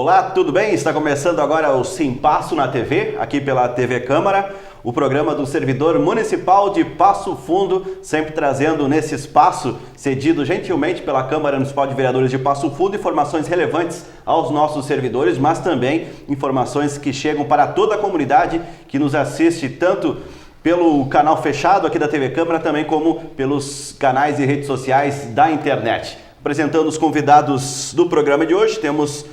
Olá, tudo bem? Está começando agora o Simpasso na TV, aqui pela TV Câmara, o programa do servidor municipal de Passo Fundo, sempre trazendo nesse espaço, cedido gentilmente pela Câmara Municipal de Vereadores de Passo Fundo, informações relevantes aos nossos servidores, mas também informações que chegam para toda a comunidade que nos assiste, tanto pelo canal fechado aqui da TV Câmara, também como pelos canais e redes sociais da internet. Apresentando os convidados do programa de hoje, temos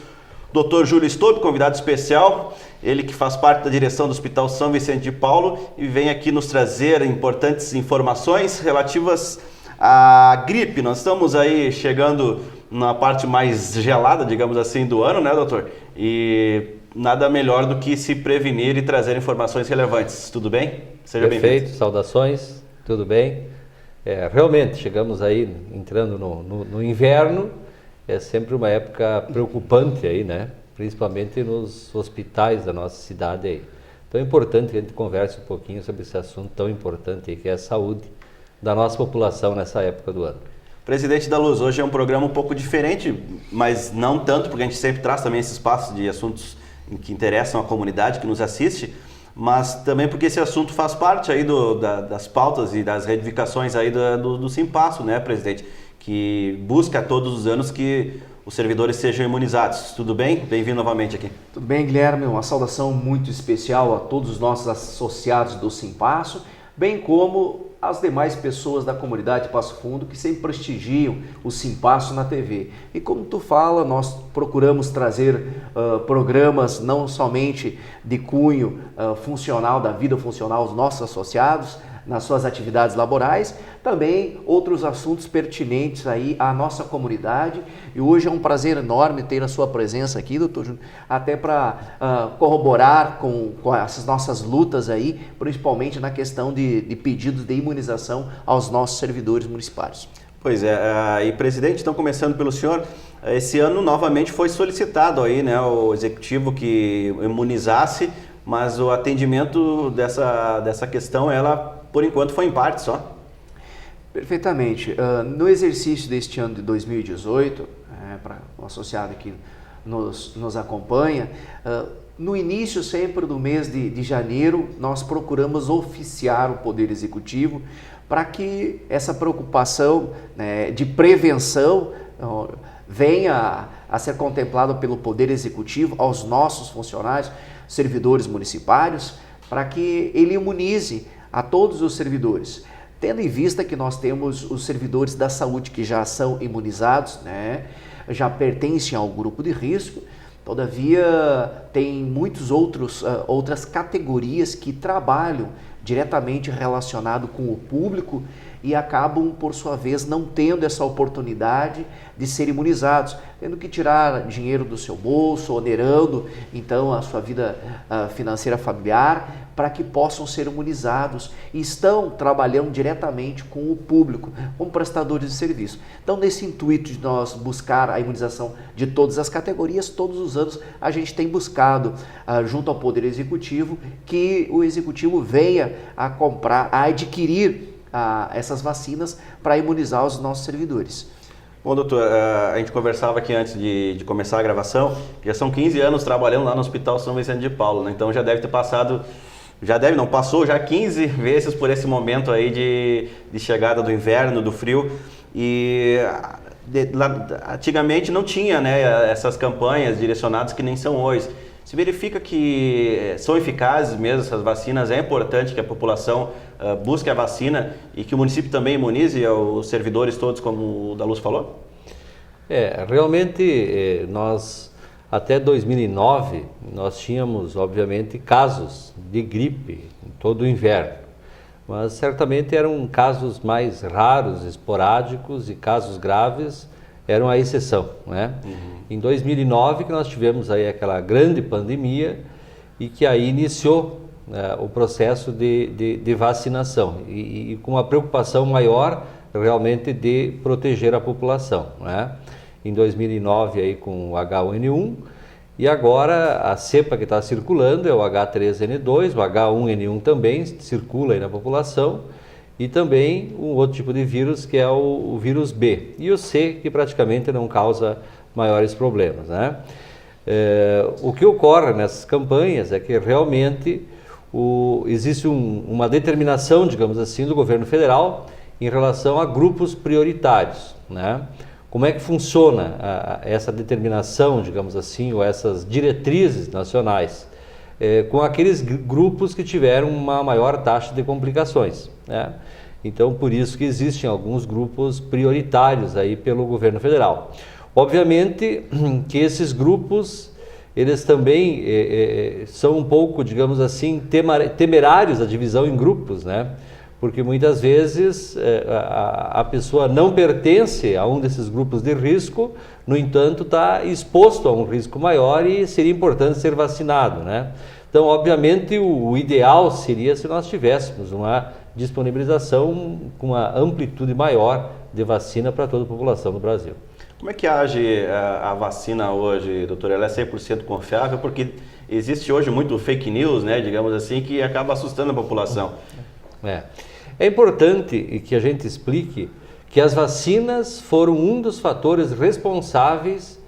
Dr. Júlio Stope, convidado especial, ele que faz parte da direção do Hospital São Vicente de Paulo e vem aqui nos trazer importantes informações relativas à gripe. Nós estamos aí chegando na parte mais gelada, digamos assim, do ano, né, doutor? E nada melhor do que se prevenir e trazer informações relevantes. Tudo bem? Seja bem-vindo. Perfeito, saudações, tudo bem? Realmente, chegamos aí entrando no inverno. É sempre uma época preocupante aí, né? Principalmente nos hospitais da nossa cidade aí. Então é importante que a gente converse um pouquinho sobre esse assunto tão importante aí, que é a saúde da nossa população nessa época do ano. Presidente da Luz, hoje é um programa um pouco diferente, mas não tanto, porque a gente sempre traz também esse espaço de assuntos que interessam a comunidade que nos assiste, mas também porque esse assunto faz parte aí das pautas e das reivindicações aí do Simpasso, né, presidente? Que busca todos os anos que os servidores sejam imunizados. Tudo bem? Bem-vindo novamente aqui. Tudo bem, Guilherme. Uma saudação muito especial a todos os nossos associados do Simpasso, bem como as demais pessoas da comunidade de Passo Fundo que sempre prestigiam o Simpasso na TV. E como tu fala, nós procuramos trazer programas não somente de cunho funcional, da vida funcional aos nossos associados, nas suas atividades laborais, também outros assuntos pertinentes aí à nossa comunidade. E hoje é um prazer enorme ter a sua presença aqui, doutor Júnior, até para corroborar com essas nossas lutas aí, principalmente na questão de pedidos de imunização aos nossos servidores municipais. Pois é, e presidente, então começando pelo senhor, esse ano novamente foi solicitado aí, né, o executivo que imunizasse, mas o atendimento dessa questão, ela por enquanto foi em parte só. Perfeitamente. No exercício deste ano de 2018, para o associado que nos acompanha, no início sempre do mês de janeiro, nós procuramos oficiar o Poder Executivo para que essa preocupação, né, de prevenção venha a ser contemplada pelo Poder Executivo aos nossos funcionários, servidores municipários, para que ele imunize a todos os servidores, tendo em vista que nós temos os servidores da saúde que já são imunizados, né, já pertencem ao grupo de risco. Todavia, tem outras categorias que trabalham diretamente relacionado com o público e acabam, por sua vez, não tendo essa oportunidade de ser imunizados, tendo que tirar dinheiro do seu bolso, onerando, então, a sua vida financeira familiar, para que possam ser imunizados e estão trabalhando diretamente com o público, como prestadores de serviço. Então, nesse intuito de nós buscar a imunização de todas as categorias, todos os anos a gente tem buscado, junto ao Poder Executivo, que o Executivo venha a adquirir essas vacinas para imunizar os nossos servidores. Bom, doutor, a gente conversava aqui antes de começar a gravação, já são 15 anos trabalhando lá no Hospital São Vicente de Paulo, né? Então já deve ter passado, passou já 15 vezes por esse momento aí de chegada do inverno, do frio, e antigamente não tinha, né, essas campanhas direcionadas que nem são hoje. Se verifica que são eficazes mesmo essas vacinas, é importante que a população busque a vacina e que o município também imunize os servidores todos, como o da Luz falou? Realmente nós, até 2009, nós tínhamos, obviamente, casos de gripe em todo o inverno, mas certamente eram casos mais raros, esporádicos, e casos graves eram a exceção, né? Uhum. Em 2009 que nós tivemos aí aquela grande pandemia e que aí iniciou o processo de vacinação e com uma preocupação maior realmente de proteger a população, né? Em 2009 aí com o H1N1 e agora a cepa que está circulando é o H3N2, o H1N1 também circula aí na população e também um outro tipo de vírus que é o vírus B e o C, que praticamente não causa maiores problemas, né? O que ocorre nessas campanhas é que realmente existe uma determinação, digamos assim, do governo federal em relação a grupos prioritários, né? Como é que funciona essa determinação, digamos assim, ou essas diretrizes nacionais? Com aqueles grupos que tiveram uma maior taxa de complicações, né? Então, por isso que existem alguns grupos prioritários aí pelo governo federal. Obviamente que esses grupos, eles também são um pouco, digamos assim, temerários a divisão em grupos, né? Porque muitas vezes a pessoa não pertence a um desses grupos de risco, no entanto está exposto a um risco maior e seria importante ser vacinado, né? Então, obviamente, o ideal seria se nós tivéssemos uma disponibilização com uma amplitude maior de vacina para toda a população do Brasil. Como é que age a vacina hoje, doutor? Ela é 100% confiável? Porque existe hoje muito fake news, né, digamos assim, que acaba assustando a população. É importante que a gente explique que as vacinas foram um dos fatores responsáveis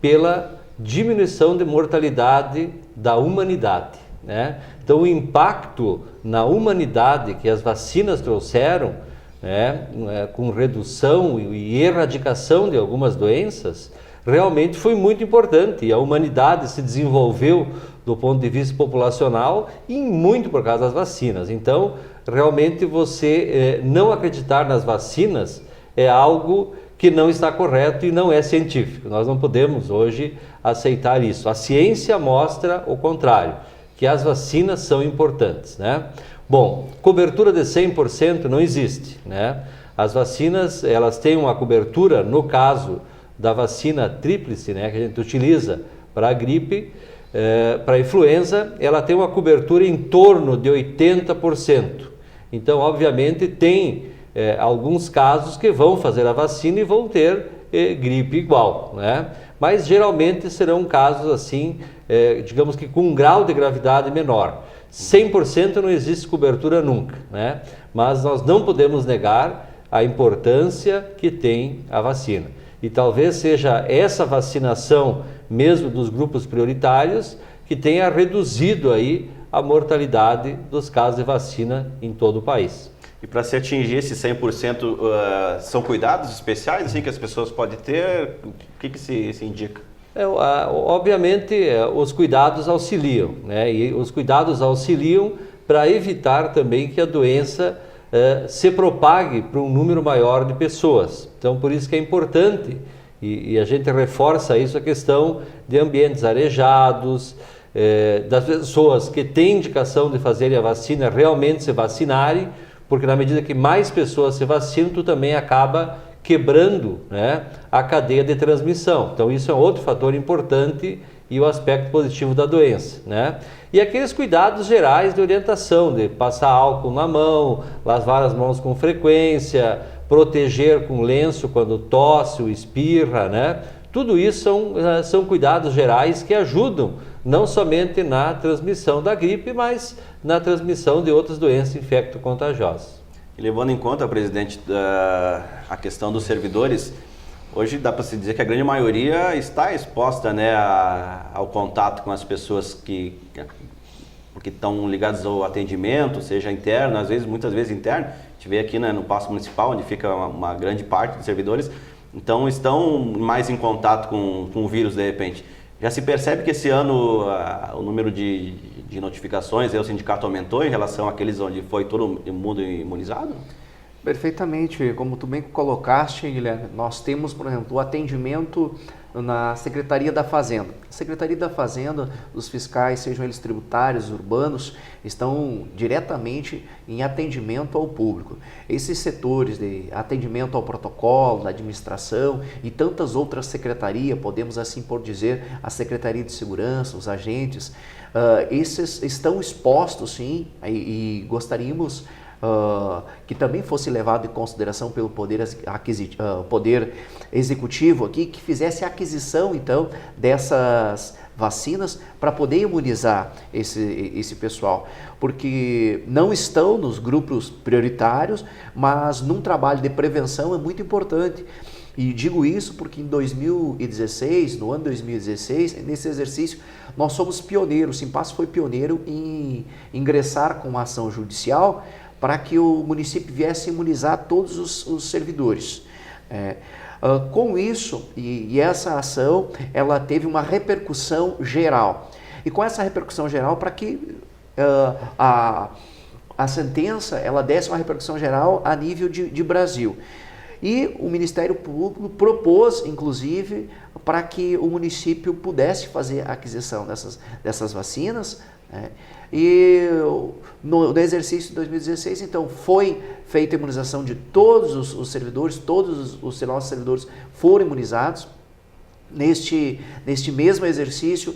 pela diminuição de mortalidade da humanidade, né? Então, o impacto na humanidade que as vacinas trouxeram, né, com redução e erradicação de algumas doenças, realmente foi muito importante. E a humanidade se desenvolveu do ponto de vista populacional e muito por causa das vacinas. Então, realmente você não acreditar nas vacinas é algo que não está correto e não é científico. Nós não podemos hoje aceitar isso. A ciência mostra o contrário, que as vacinas são importantes, né? Bom, cobertura de 100% não existe, né? As vacinas, elas têm uma cobertura, no caso da vacina tríplice, né, que a gente utiliza para a gripe, para a influenza, ela tem uma cobertura em torno de 80%. Então, obviamente, tem alguns casos que vão fazer a vacina e vão ter gripe igual, né? Mas geralmente serão casos assim, digamos que com um grau de gravidade menor. 100% não existe cobertura nunca, né? Mas nós não podemos negar a importância que tem a vacina. E talvez seja essa vacinação mesmo dos grupos prioritários que tenha reduzido aí a mortalidade dos casos de vacina em todo o país. E para se atingir esse 100%, são cuidados especiais assim, que as pessoas podem ter? O que se indica? Obviamente, os cuidados auxiliam, né? E os cuidados auxiliam para evitar também que a doença se propague para um número maior de pessoas. Então, por isso que é importante, e a gente reforça isso, a questão de ambientes arejados, das pessoas que têm indicação de fazerem a vacina realmente se vacinarem, porque na medida que mais pessoas se vacinam, tu também acaba quebrando, né, a cadeia de transmissão. Então isso é outro fator importante e o aspecto positivo da doença, né? E aqueles cuidados gerais de orientação, de passar álcool na mão, lavar as mãos com frequência, proteger com lenço quando tosse ou espirra, né? Tudo isso são cuidados gerais que ajudam não somente na transmissão da gripe, mas na transmissão de outras doenças infecto-contagiosas. E levando em conta, presidente, a questão dos servidores, hoje dá para se dizer que a grande maioria está exposta, né, ao contato com as pessoas que estão ligadas ao atendimento, seja interno, muitas vezes interno. A gente vê aqui, né, no Paço Municipal, onde fica uma grande parte dos servidores, então estão mais em contato com o vírus de repente. Já se percebe que esse ano o número de notificações, o sindicato aumentou em relação àqueles onde foi todo mundo imunizado? Perfeitamente, como tu bem colocaste, Guilherme, nós temos, por exemplo, o atendimento na Secretaria da Fazenda. A Secretaria da Fazenda, os fiscais, sejam eles tributários, urbanos, estão diretamente em atendimento ao público. Esses setores de atendimento ao protocolo, da administração e tantas outras secretarias, podemos assim por dizer, a Secretaria de Segurança, os agentes, esses estão expostos sim, e gostaríamos que também fosse levado em consideração pelo poder executivo aqui, que fizesse a aquisição então dessas vacinas para poder imunizar esse pessoal, porque não estão nos grupos prioritários, mas num trabalho de prevenção é muito importante. E digo isso porque em 2016, no ano 2016, nesse exercício, nós somos pioneiros, o Simpasso foi pioneiro em ingressar com uma ação judicial para que o município viesse imunizar todos os servidores. Com isso, e essa ação, ela teve uma repercussão geral. E com essa repercussão geral, para que a sentença ela desse uma repercussão geral a nível de Brasil. E o Ministério Público propôs, inclusive, para que o município pudesse fazer a aquisição dessas vacinas. E no exercício de 2016, então, foi feita a imunização de todos os servidores, todos os nossos servidores foram imunizados. Neste mesmo exercício,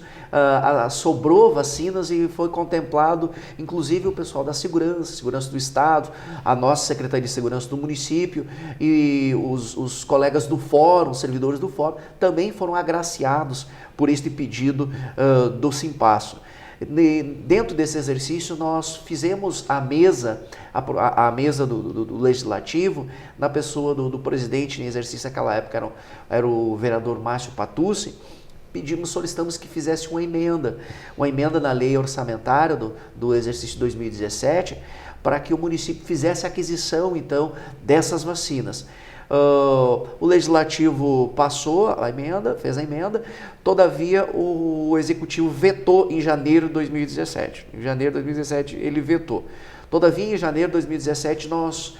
sobrou vacinas e foi contemplado, inclusive, o pessoal da segurança do Estado, a nossa Secretaria de Segurança do município e os colegas do fórum, os servidores do fórum, também foram agraciados por este pedido do Simpasso. Dentro desse exercício, nós fizemos a mesa do Legislativo, na pessoa do presidente em exercício naquela época, era o vereador Márcio Patucci. Solicitamos que fizesse uma emenda na lei orçamentária do exercício 2017, para que o município fizesse a aquisição, então, dessas vacinas. O Legislativo passou a emenda, fez a emenda, todavia o Executivo vetou em janeiro de 2017. Em janeiro de 2017 ele vetou. Todavia, em janeiro de 2017, nós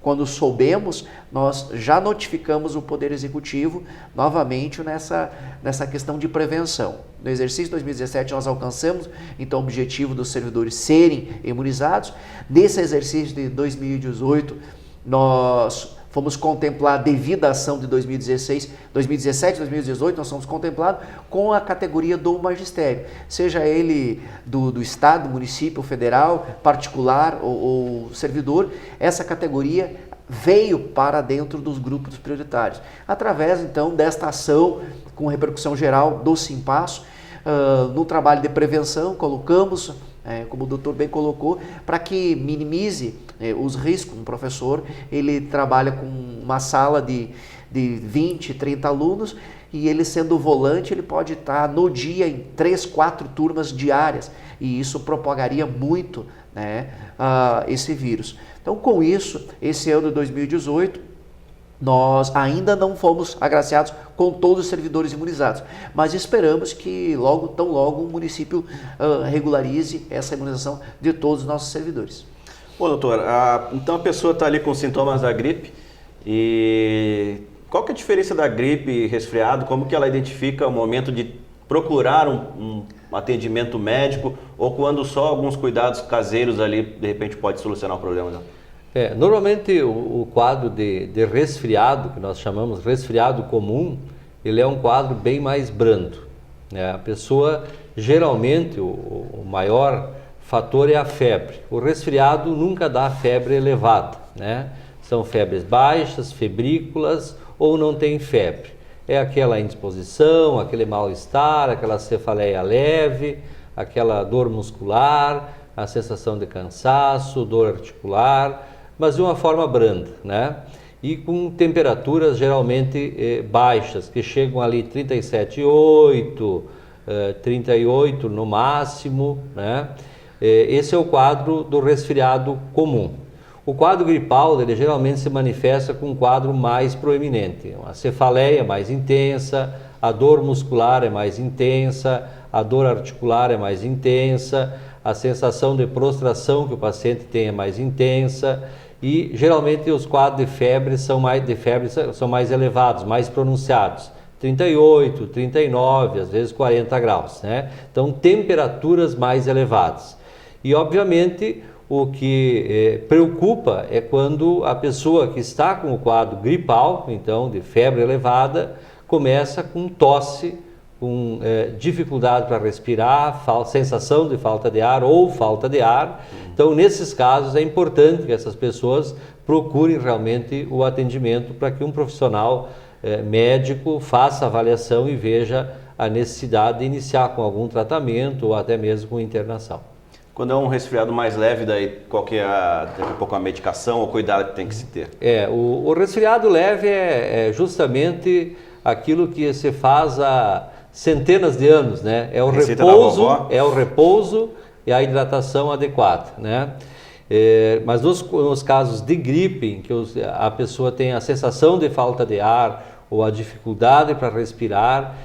quando soubemos, nós já notificamos o Poder Executivo novamente nessa questão de prevenção. No exercício de 2017, nós alcançamos, então, o objetivo dos servidores serem imunizados. Nesse exercício de 2018, nós fomos contemplados, devido à ação de 2017 e 2018, nós fomos contemplados com a categoria do magistério, seja ele do Estado, município, federal, particular ou servidor. Essa categoria veio para dentro dos grupos prioritários, através, então, desta ação com repercussão geral do Simpasso. No trabalho de prevenção, colocamos, como o doutor bem colocou, para que minimize os riscos. Um professor, ele trabalha com uma sala de 20, 30 alunos, e ele, sendo volante, ele pode estar no dia em 3, 4 turmas diárias, e isso propagaria muito, esse vírus. Então, com isso, esse ano de 2018, nós ainda não fomos agraciados com todos os servidores imunizados, mas esperamos que tão logo o município regularize essa imunização de todos os nossos servidores. Bom, doutor, então a pessoa está ali com sintomas da gripe, e qual que é a diferença da gripe e resfriado? Como que ela identifica o momento de procurar um atendimento médico, ou quando só alguns cuidados caseiros ali, de repente, pode solucionar o problema? Não? Normalmente o quadro de resfriado, que nós chamamos resfriado comum, ele é um quadro bem mais brando. A pessoa, geralmente, o maior fator é a febre. O resfriado nunca dá febre elevada, São febres baixas, febrículas, ou não tem febre. É aquela indisposição, aquele mal-estar, aquela cefaleia leve, aquela dor muscular, a sensação de cansaço, dor articular, mas de uma forma branda, E com temperaturas geralmente baixas, que chegam ali 37,8, 38 no máximo, Esse é o quadro do resfriado comum. O quadro gripal, ele geralmente se manifesta com um quadro mais proeminente. A cefaleia é mais intensa, a dor muscular é mais intensa, a dor articular é mais intensa, a sensação de prostração que o paciente tem é mais intensa, e geralmente os quadros de febre são mais elevados, mais pronunciados, 38, 39, às vezes 40 graus, Então, temperaturas mais elevadas. E, obviamente, o que preocupa é quando a pessoa que está com o quadro gripal, então de febre elevada, começa com tosse, com dificuldade para respirar, sensação de falta de ar ou falta de ar. Então, nesses casos, é importante que essas pessoas procurem realmente o atendimento para que um profissional médico faça a avaliação e veja a necessidade de iniciar com algum tratamento ou até mesmo com internação. Quando é um resfriado mais leve, daí qual que é daqui a pouco a medicação ou cuidado que tem que se ter? O resfriado leve é justamente aquilo que se faz há centenas de anos, né? É o repouso e a hidratação adequada, né? Mas nos casos de gripe, em que a pessoa tem a sensação de falta de ar ou a dificuldade para respirar,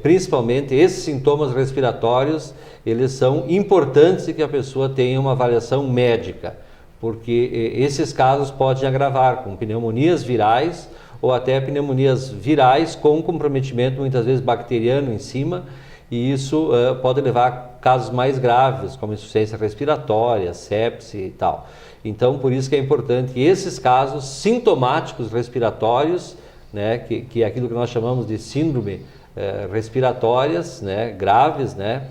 principalmente esses sintomas respiratórios, eles são importantes e que a pessoa tenha uma avaliação médica, porque esses casos podem agravar com pneumonias virais ou até pneumonias virais com comprometimento muitas vezes bacteriano em cima, e isso pode levar a casos mais graves, como insuficiência respiratória, sepse e tal. Então, por isso que é importante que esses casos sintomáticos respiratórios, né, que é aquilo que nós chamamos de síndrome respiratórias, né, graves, né,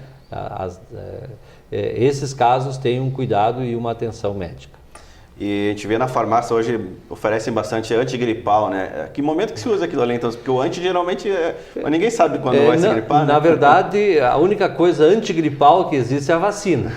esses casos tenham um cuidado e uma atenção médica. E a gente vê na farmácia hoje, oferecem bastante antigripal, né? Que momento que se usa aquilo ali, então? Porque o anti geralmente, mas ninguém sabe quando vai se gripar, né? Na verdade, a única coisa antigripal que existe é a vacina.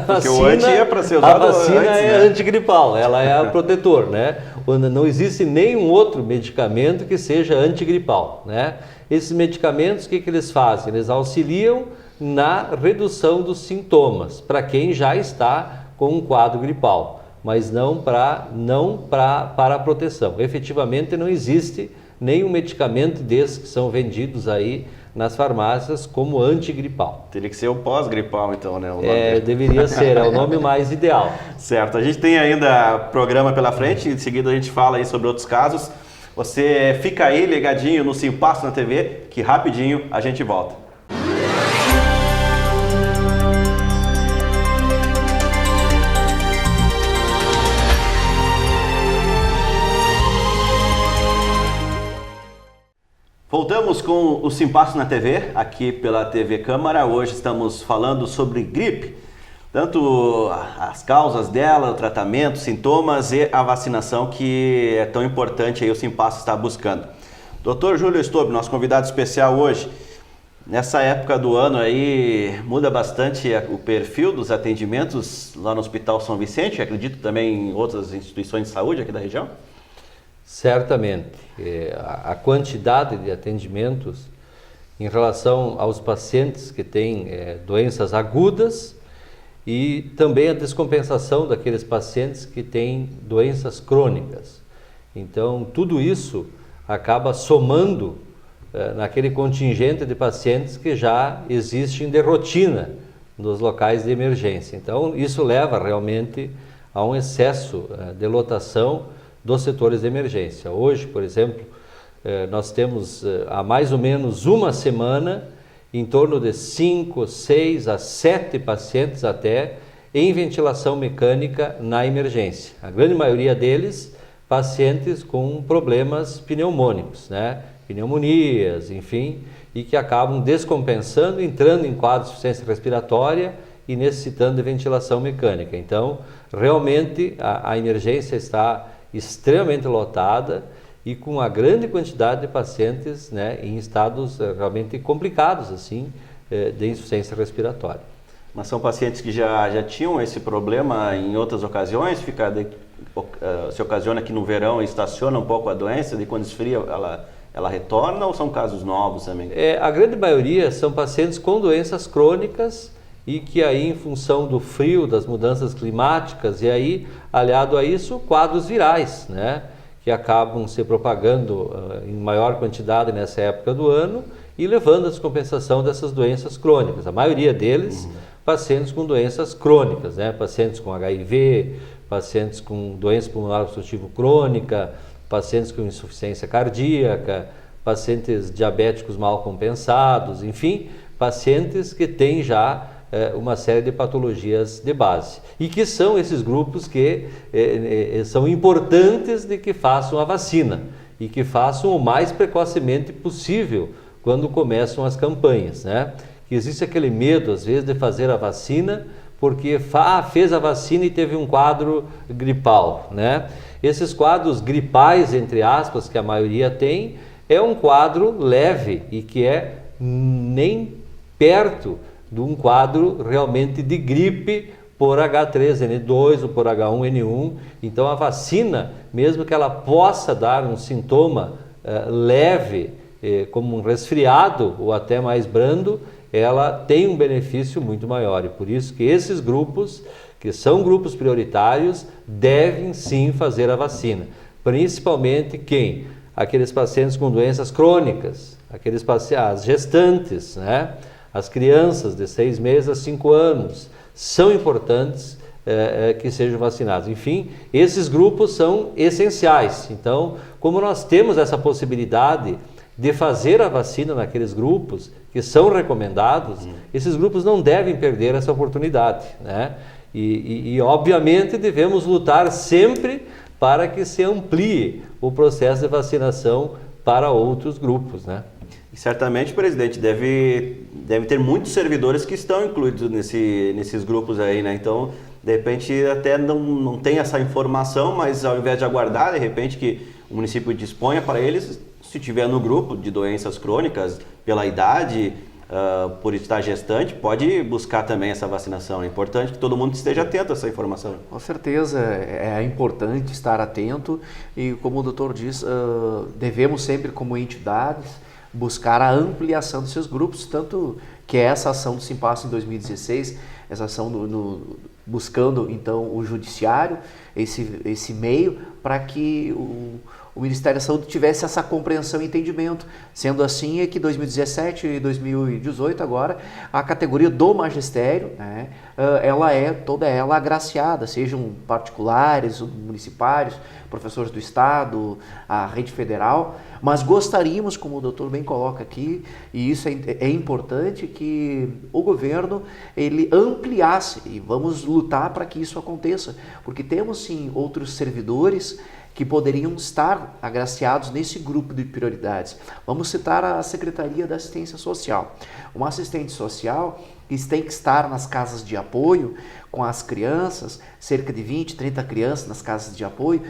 Porque o anti é para ser usado antes, a vacina é né? antigripal, ela é o protetor, né? Não existe nenhum outro medicamento que seja antigripal, né? Esses medicamentos, o que eles fazem? Eles auxiliam na redução dos sintomas, para quem já está com um quadro gripal, mas não para a proteção. Efetivamente não existe nenhum medicamento desses que são vendidos aí nas farmácias como antigripal. Teria que ser o pós-gripal então, né? Deveria ser, é o nome mais ideal. Certo, a gente tem ainda programa pela frente, em seguida a gente fala aí sobre outros casos. Você fica aí ligadinho no Simpasso na TV, que rapidinho a gente volta. Voltamos com o Simpasso na TV, aqui pela TV Câmara. Hoje estamos falando sobre gripe, tanto as causas dela, o tratamento, sintomas e a vacinação, que é tão importante aí o Simpasso está buscando. Dr. Júlio Stobe, nosso convidado especial hoje. Nessa época do ano aí muda bastante o perfil dos atendimentos lá no Hospital São Vicente, acredito também em outras instituições de saúde aqui da região? Certamente. A quantidade de atendimentos em relação aos pacientes que têm doenças agudas e também a descompensação daqueles pacientes que têm doenças crônicas. Então, tudo isso acaba somando naquele contingente de pacientes que já existem de rotina nos locais de emergência. Então, isso leva realmente a um excesso de lotação dos setores de emergência. Hoje, por exemplo, nós temos há mais ou menos uma semana em torno de 5, 6 a 7 pacientes até em ventilação mecânica na emergência. A grande maioria deles, pacientes com problemas pneumônicos, né? Pneumonias, enfim, e que acabam descompensando, entrando em quadro de insuficiência respiratória e necessitando de ventilação mecânica. Então, realmente, a emergência está extremamente lotada e com uma grande quantidade de pacientes, né, em estados realmente complicados assim, de insuficiência respiratória. Mas são pacientes que já tinham esse problema em outras ocasiões? Se ocasiona que no verão estaciona um pouco a doença e quando esfria ela retorna, ou são casos novos também? A grande maioria são pacientes com doenças crônicas e que aí, em função do frio, das mudanças climáticas, e aí, aliado a isso, quadros virais, né, que acabam se propagando em maior quantidade nessa época do ano e levando à descompensação dessas doenças crônicas. A maioria deles, pacientes com doenças crônicas, né, pacientes com HIV, pacientes com doença pulmonar obstrutiva crônica, pacientes com insuficiência cardíaca, pacientes diabéticos mal compensados, enfim, pacientes que têm já uma série de patologias de base e que são esses grupos que são importantes de que façam a vacina e que façam o mais precocemente possível quando começam as campanhas, né? Que existe aquele medo às vezes de fazer a vacina porque fez a vacina e teve um quadro gripal, né? Esses quadros gripais, entre aspas, que a maioria tem, é um quadro leve e que é nem perto de um quadro realmente de gripe por H3N2 ou por H1N1. Então a vacina, mesmo que ela possa dar um sintoma leve, como um resfriado ou até mais brando, ela tem um benefício muito maior. E por isso que esses grupos, que são grupos prioritários, devem sim fazer a vacina. Principalmente quem? Aqueles pacientes com doenças crônicas, aqueles pacientes, as gestantes, né? As crianças de 6 meses a 5 anos, são importantes que sejam vacinados. Enfim, esses grupos são essenciais. Então, como nós temos essa possibilidade de fazer a vacina naqueles grupos que são recomendados, esses grupos não devem perder essa oportunidade, né? E obviamente devemos lutar sempre para que se amplie o processo de vacinação para outros grupos, né? E certamente, presidente, deve ter muitos servidores que estão incluídos nesses grupos aí, né? Então, de repente, até não tem essa informação, mas ao invés de aguardar, de repente, que o município disponha para eles, se tiver no grupo de doenças crônicas, pela idade, por estar gestante, pode buscar também essa vacinação. É importante que todo mundo esteja atento a essa informação. Com certeza, é importante estar atento e, como o doutor diz, devemos sempre, como entidades, buscar a ampliação desses grupos, tanto que essa ação do Simpasso em 2016, essa ação buscando então o judiciário, esse meio para que o Ministério da Saúde tivesse essa compreensão e entendimento. Sendo assim, é que 2017 e 2018 agora, a categoria do magistério, né, ela é toda ela agraciada, sejam particulares, municipais, professores do Estado, a rede federal, mas gostaríamos, como o doutor bem coloca aqui, e isso é importante, que o governo ele ampliasse, e vamos lutar para que isso aconteça, porque temos sim outros servidores que poderiam estar agraciados nesse grupo de prioridades. Vamos citar a Secretaria da Assistência Social. Uma assistente social que tem que estar nas casas de apoio com as crianças, cerca de 20, 30 crianças nas casas de apoio,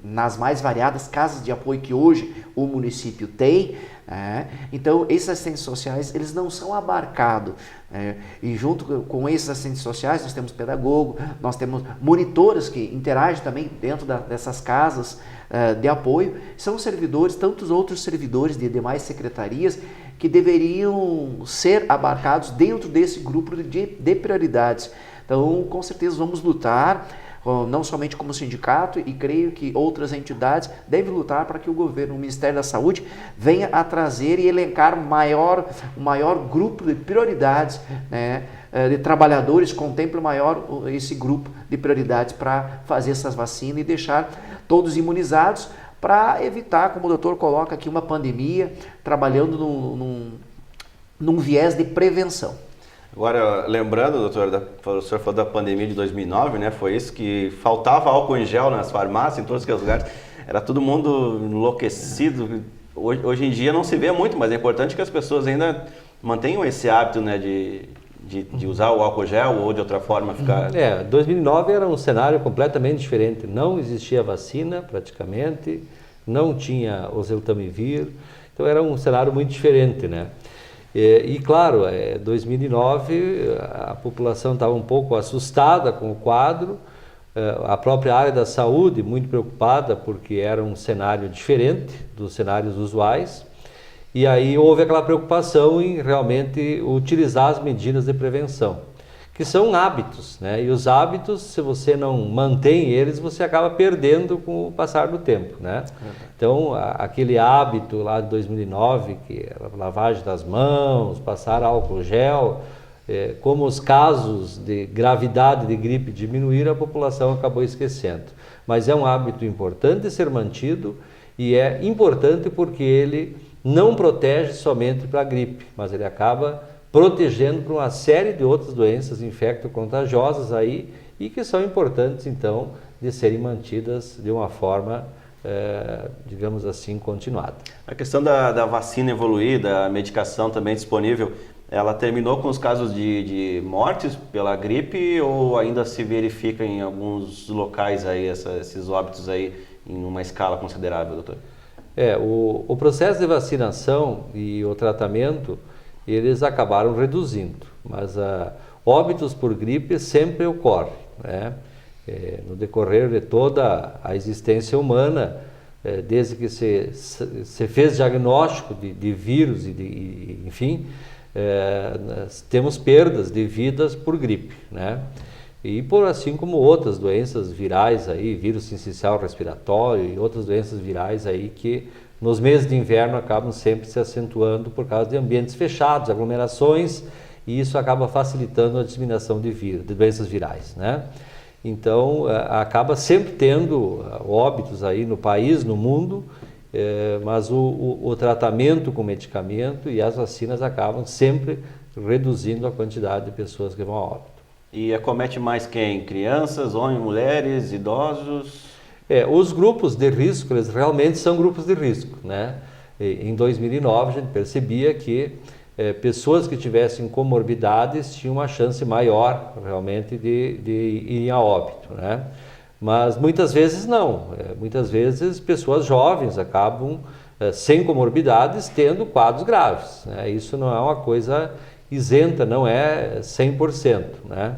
nas mais variadas casas de apoio que hoje o município tem. Então, esses assistentes sociais, eles não são abarcados. E junto com esses assistentes sociais, nós temos pedagogo, nós temos monitoras que interagem também dentro dessas casas de apoio. São servidores, tantos outros servidores de demais secretarias, que deveriam ser abarcados dentro desse grupo de prioridades. Então, com certeza, vamos lutar, não somente como sindicato, e creio que outras entidades devem lutar para que o governo, o Ministério da Saúde, venha a trazer e elencar um maior grupo de prioridades, né, de trabalhadores, contemple maior esse grupo de prioridades para fazer essas vacinas e deixar todos imunizados, para evitar, como o doutor coloca aqui, uma pandemia, trabalhando num viés de prevenção. Agora, lembrando, doutor, o senhor falou da pandemia de 2009, né? Foi isso que faltava álcool em gel nas farmácias, em todos aqueles lugares. Era todo mundo enlouquecido. Hoje em dia não se vê muito, mas é importante que as pessoas ainda mantenham esse hábito, né, de usar o álcool gel ou de outra forma ficar... 2009 era um cenário completamente diferente. Não existia vacina praticamente, não tinha oseltamivir, então era um cenário muito diferente, né? E claro, 2009 a população estava um pouco assustada com o quadro, a própria área da saúde muito preocupada porque era um cenário diferente dos cenários usuais. E aí houve aquela preocupação em realmente utilizar as medidas de prevenção, que são hábitos, né? E os hábitos, se você não mantém eles, você acaba perdendo com o passar do tempo, né? Então, aquele hábito lá de 2009, que era a lavagem das mãos, passar álcool gel, como os casos de gravidade de gripe diminuíram, a população acabou esquecendo. Mas é um hábito importante ser mantido, e é importante porque ele não protege somente para a gripe, mas ele acaba protegendo para uma série de outras doenças infecto-contagiosas aí, e que são importantes, então, de serem mantidas de uma forma, digamos assim, continuada. A questão da vacina evoluída, a medicação também disponível, ela terminou com os casos de mortes pela gripe, ou ainda se verifica em alguns locais aí esses óbitos aí em uma escala considerável, doutor? O processo de vacinação e o tratamento, eles acabaram reduzindo, mas óbitos por gripe sempre ocorrem, né? No decorrer de toda a existência humana, desde que se fez diagnóstico de vírus enfim, temos perdas de vidas por gripe, né? E assim como outras doenças virais aí, vírus sincicial respiratório e outras doenças virais aí que nos meses de inverno acabam sempre se acentuando por causa de ambientes fechados, aglomerações, e isso acaba facilitando a disseminação de doenças virais, né? Então, acaba sempre tendo óbitos aí no país, no mundo, mas o tratamento com medicamento e as vacinas acabam sempre reduzindo a quantidade de pessoas que vão a óbito. E acomete mais quem? Crianças, homens, mulheres, idosos? Os grupos de risco, eles realmente são grupos de risco, né? Em 2009, a gente percebia que pessoas que tivessem comorbidades tinham uma chance maior, realmente, de irem a óbito, né? Mas muitas vezes não. Muitas vezes pessoas jovens acabam, sem comorbidades, tendo quadros graves, né? Isso não é uma coisa isenta, não é 100%, né?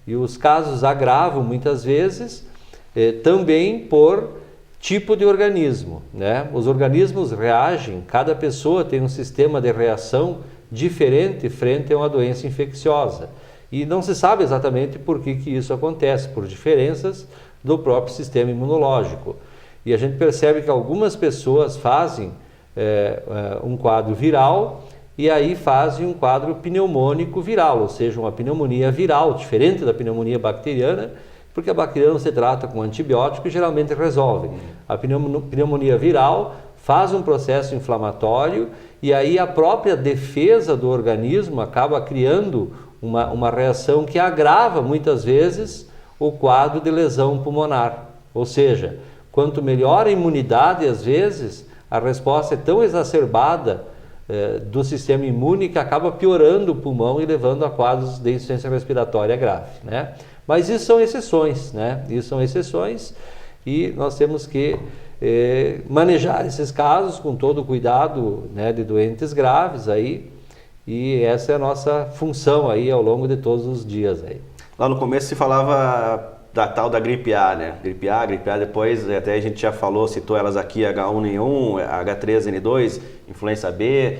E os casos agravam muitas vezes também por tipo de organismo, né? Os organismos reagem, cada pessoa tem um sistema de reação diferente frente a uma doença infecciosa. E não se sabe exatamente por que isso acontece, por diferenças do próprio sistema imunológico. E a gente percebe que algumas pessoas fazem um quadro viral e aí fazem um quadro pneumônico viral, ou seja, uma pneumonia viral, diferente da pneumonia bacteriana, porque a bacteriana se trata com antibiótico e geralmente resolve. A pneumonia viral faz um processo inflamatório e aí a própria defesa do organismo acaba criando uma reação que agrava muitas vezes o quadro de lesão pulmonar. Ou seja, quanto melhor a imunidade, às vezes, a resposta é tão exacerbada do sistema imune que acaba piorando o pulmão e levando a quadros de insuficiência respiratória grave, né? Mas isso são exceções, né? Isso são exceções e nós temos que manejar esses casos com todo o cuidado, né, de doentes graves aí, e essa é a nossa função aí ao longo de todos os dias aí. Lá no começo se falava da tal da gripe A, né? Gripe A, depois até a gente já falou, citou elas aqui, H1N1, H3N2, influenza B.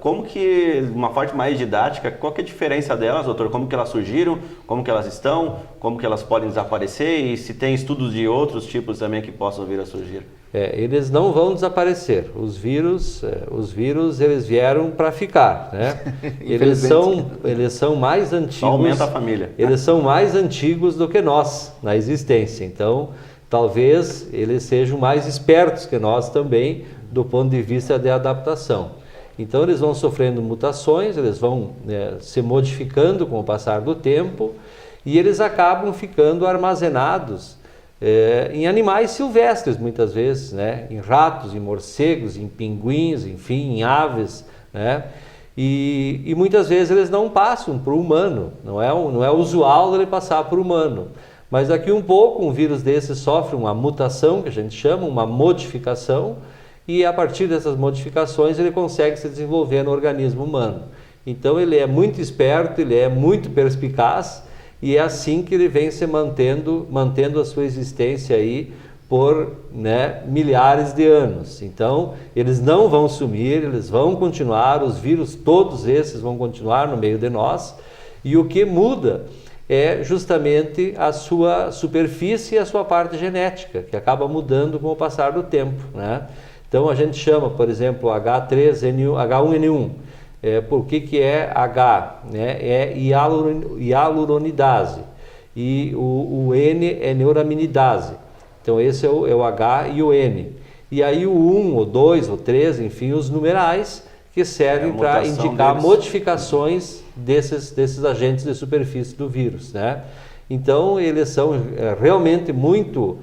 Como que, uma parte mais didática, qual que é a diferença delas, doutor? Como que elas surgiram, como que elas estão, como que elas podem desaparecer e se tem estudos de outros tipos também que possam vir a surgir? Eles não vão desaparecer. Os vírus eles vieram para ficar, né? eles são mais antigos. Só aumenta a família. Eles são mais antigos do que nós na existência. Então, talvez eles sejam mais espertos que nós também do ponto de vista de adaptação. Então, eles vão sofrendo mutações, eles vão se modificando com o passar do tempo e eles acabam ficando armazenados em animais silvestres, muitas vezes, né? Em ratos, em morcegos, em pinguins, enfim, em aves, né? E muitas vezes eles não passam para o humano, não é usual ele passar para o humano. Mas daqui um pouco um vírus desse sofre uma mutação, que a gente chama, uma modificação, e a partir dessas modificações ele consegue se desenvolver no organismo humano. Então ele é muito esperto, ele é muito perspicaz, e é assim que ele vem se mantendo a sua existência aí por, né, milhares de anos. Então, eles não vão sumir, eles vão continuar, os vírus, todos esses vão continuar no meio de nós, e o que muda é justamente a sua superfície e a sua parte genética, que acaba mudando com o passar do tempo, né? Então, a gente chama, por exemplo, H1N1. Por que é H? Né? É hialuronidase e o N é neuraminidase. Então esse é o H e o N. E aí o 1, o 2, o 3, enfim, os numerais que servem para indicar modificações desses agentes de superfície do vírus, né? Então eles são realmente muito,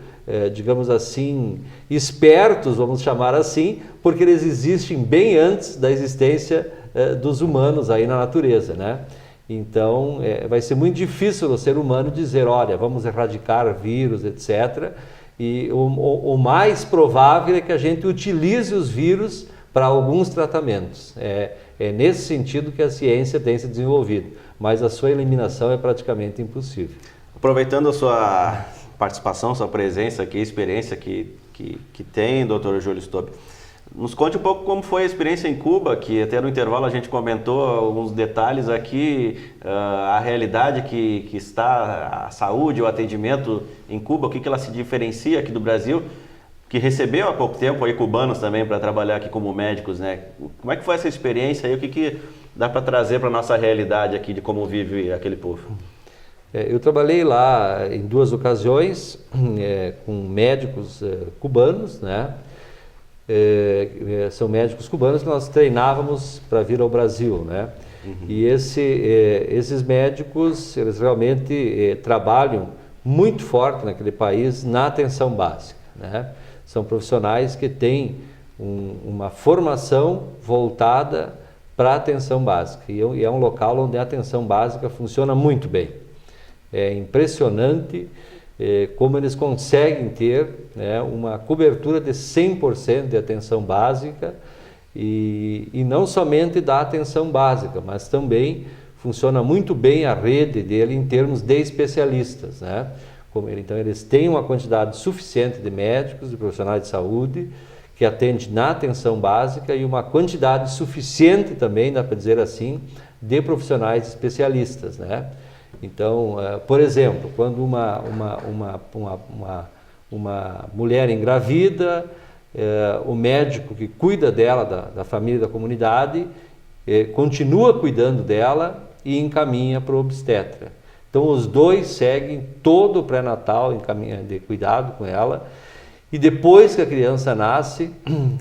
digamos assim, espertos, vamos chamar assim, porque eles existem bem antes da existência dos humanos aí na natureza, né? Então vai ser muito difícil o ser humano dizer, olha, vamos erradicar vírus, etc. E o mais provável é que a gente utilize os vírus para alguns tratamentos. É nesse sentido que a ciência tem se desenvolvido, mas a sua eliminação é praticamente impossível. Aproveitando a sua participação, sua presença aqui, a experiência que tem, Dr. Júlio Stobi, nos conte um pouco como foi a experiência em Cuba, que até no intervalo a gente comentou alguns detalhes aqui, a realidade que está a saúde, o atendimento em Cuba, o que ela se diferencia aqui do Brasil, que recebeu há pouco tempo aí cubanos também para trabalhar aqui como médicos, né? Como é que foi essa experiência aí? O que dá para trazer para a nossa realidade aqui de como vive aquele povo? Eu trabalhei lá em 2 ocasiões com médicos cubanos, né? São médicos cubanos que nós treinávamos para vir ao Brasil, né? E esses médicos, eles realmente trabalham muito forte naquele país na atenção básica, né? São profissionais que têm uma formação voltada para a atenção básica e é um local onde a atenção básica funciona muito bem. É impressionante como eles conseguem ter, né, uma cobertura de 100% de atenção básica e não somente da atenção básica, mas também funciona muito bem a rede dele em termos de especialistas, né? Então eles têm uma quantidade suficiente de médicos, de profissionais de saúde que atendem na atenção básica e uma quantidade suficiente também, dá para dizer assim, de profissionais especialistas, né? Então, por exemplo, quando uma mulher engravida, o médico que cuida dela, da família e da comunidade, continua cuidando dela e encaminha para o obstetra. Então, os dois seguem todo o pré-natal de cuidado com ela e depois que a criança nasce,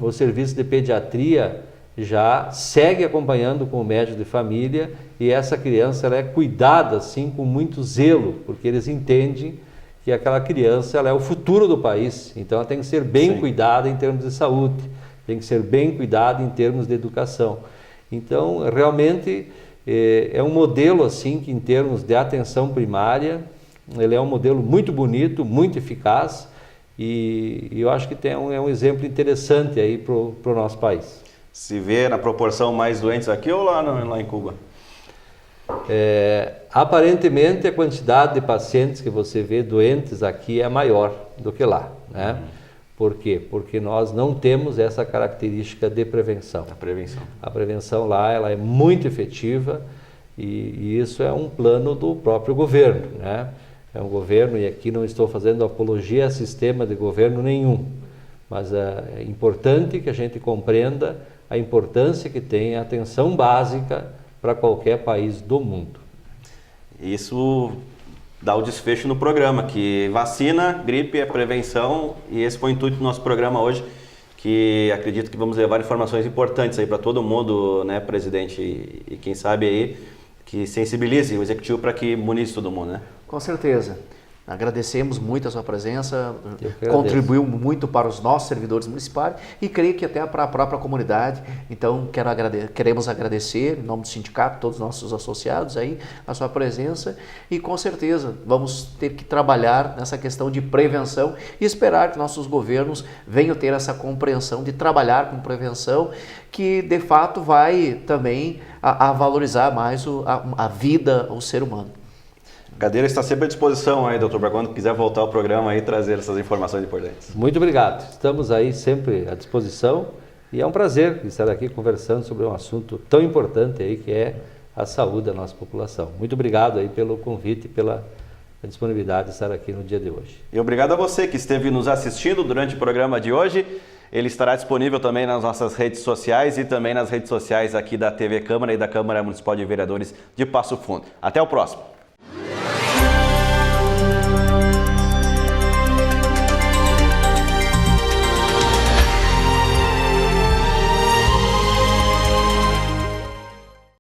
o serviço de pediatria já segue acompanhando com o médico de família e essa criança ela é cuidada assim com muito zelo, porque eles entendem que aquela criança ela é o futuro do país, então ela tem que ser bem cuidada em termos de saúde, tem que ser bem cuidada em termos de educação. Então, realmente é um modelo assim que em termos de atenção primária, ele é um modelo muito bonito, muito eficaz e eu acho que é um exemplo interessante aí para o nosso país. Se vê na proporção mais doentes aqui ou lá em Cuba? Aparentemente a quantidade de pacientes que você vê doentes aqui é maior do que lá, né? Por quê? Porque nós não temos essa característica de prevenção. A prevenção lá ela é muito efetiva e isso é um plano do próprio governo, né? É um governo, e aqui não estou fazendo apologia a sistema de governo nenhum, mas é importante que a gente compreenda a importância que tem a atenção básica para qualquer país do mundo. Isso dá o desfecho no programa, que vacina, gripe é prevenção, e esse foi o intuito do nosso programa hoje, que acredito que vamos levar informações importantes aí para todo mundo, né, presidente, e quem sabe aí que sensibilize o executivo para que munize todo mundo, né? Com certeza. Agradecemos muito a sua presença, contribuiu muito para os nossos servidores municipais e creio que até para a própria comunidade. Então, queremos agradecer, em nome do sindicato, todos os nossos associados aí, a sua presença e com certeza vamos ter que trabalhar nessa questão de prevenção e esperar que nossos governos venham ter essa compreensão de trabalhar com prevenção, que de fato vai também a valorizar mais a vida, o ser humano. A cadeira está sempre à disposição aí, doutor, para quando quiser voltar ao programa aí trazer essas informações importantes. Muito obrigado. Estamos aí sempre à disposição e é um prazer estar aqui conversando sobre um assunto tão importante aí que é a saúde da nossa população. Muito obrigado aí pelo convite e pela disponibilidade de estar aqui no dia de hoje. E obrigado a você que esteve nos assistindo durante o programa de hoje. Ele estará disponível também nas nossas redes sociais e também nas redes sociais aqui da TV Câmara e da Câmara Municipal de Vereadores de Passo Fundo. Até o próximo.